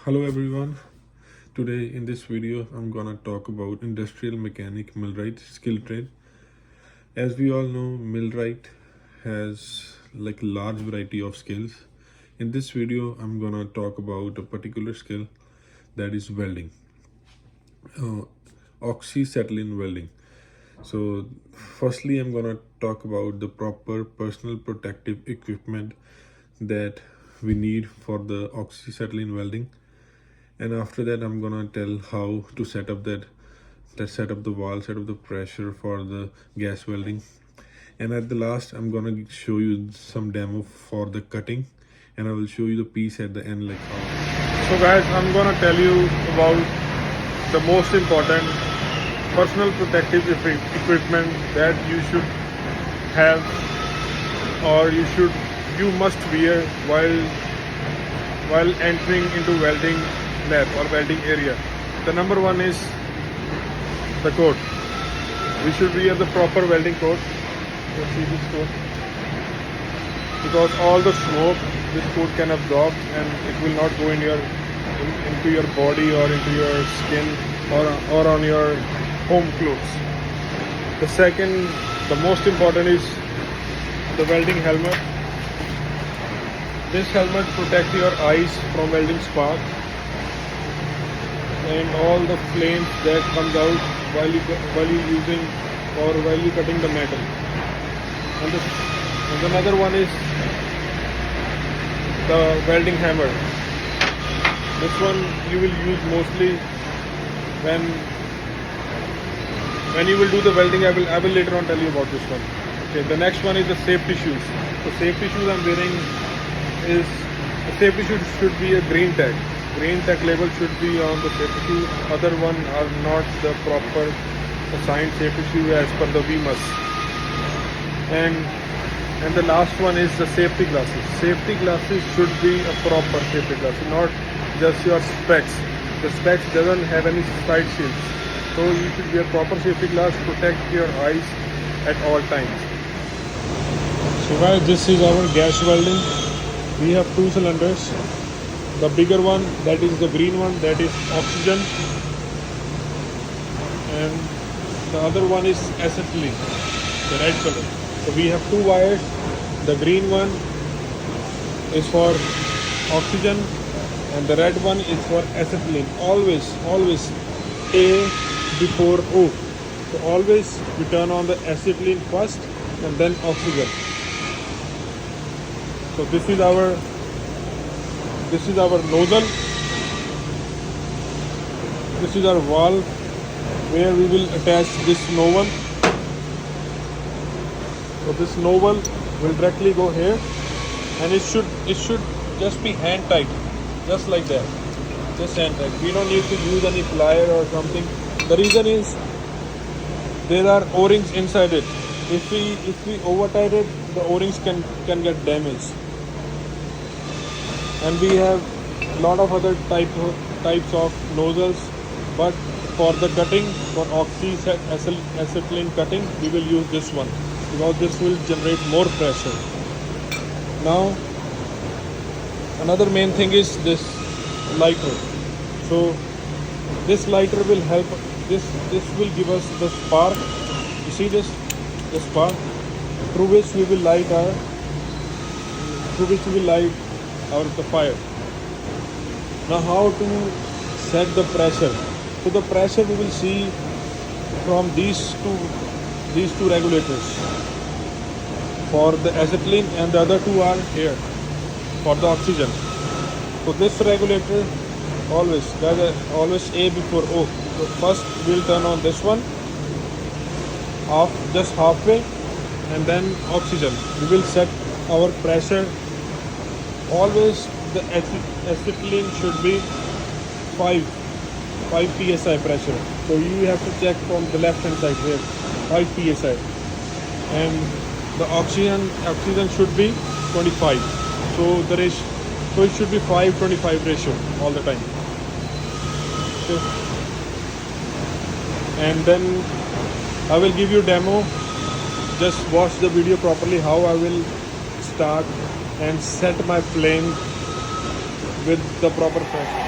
Hello everyone. Today in this video I'm gonna talk about industrial mechanic millwright skill trade. As we all know, millwright has like a large variety of skills. In this video I'm gonna talk about a particular skill, that is welding. Oxy Acetylene welding. So firstly I'm gonna talk about the proper personal protective equipment that we need for the Oxy Acetylene welding, and after that I'm gonna tell how to set up set up the valve, set up the pressure for the gas welding, and at the last I'm gonna show you some demo for the cutting, and I will show you the piece at the end like how. So guys, I'm gonna tell you about the most important personal protective equipment that you should have, or you must wear while entering into welding lab or welding area. The number one is the coat. We should wear the proper welding coat. You see this coat, because all the smoke this coat can absorb and it will not go into your body or into your skin or on your home clothes. The second, the most important, is the welding helmet. This helmet protects your eyes from welding spark and all the flames that comes out while you using or while you cutting the metal. And another one is the welding hammer. This one you will use mostly when you will do the welding. I will later on tell you about this one. Okay, the next one is the safety shoes. The safety shoes I'm wearing is, the safety shoes should be a green tag. Green tag label should be on the safety shoe. Other one are not the proper assigned safety shoe as per the VMUS. And the last one is the safety glasses. Safety glasses should be a proper safety glasses, not just your specs. The specs doesn't have any side shields. So you should wear proper safety glass, protect your eyes at all times. So guys, this is our gas welding. We have two cylinders. The bigger one, that is the green one, that is oxygen, and the other one is acetylene, the red color. So we have two wires. The green one is for oxygen and the red one is for acetylene. Always A before O. So always we turn on the acetylene first and then oxygen. So this is our nozzle. This is our valve where we will attach this nozzle. So this nozzle will directly go here, and it should just be hand tight, just like that, just hand tight. We don't need to use any plier or something. The reason is there are O-rings inside it. If we over tight it, the O-rings can get damaged. And we have a lot of other types of nozzles, but for the cutting, for Oxy Acetylene cutting, we will use this one because this will generate more pressure. Now another main thing is this lighter. So this lighter will help. This will give us the spark. You see this spark through which we will light the fire. Now how to set the pressure? So the pressure we will see from these two regulators for the acetylene, and the other two are here for the oxygen. So this regulator always A before O. So first we'll turn on this one just halfway, and then oxygen. We will set our pressure. Always the acetylene should be 5 psi pressure. So you have to check from the left hand side here, 5 psi, and the oxygen should be 25. So it should be 5-25 ratio all the time. Okay. And then I will give you demo. Just watch the video properly how I will start and set my flame with the proper pressure.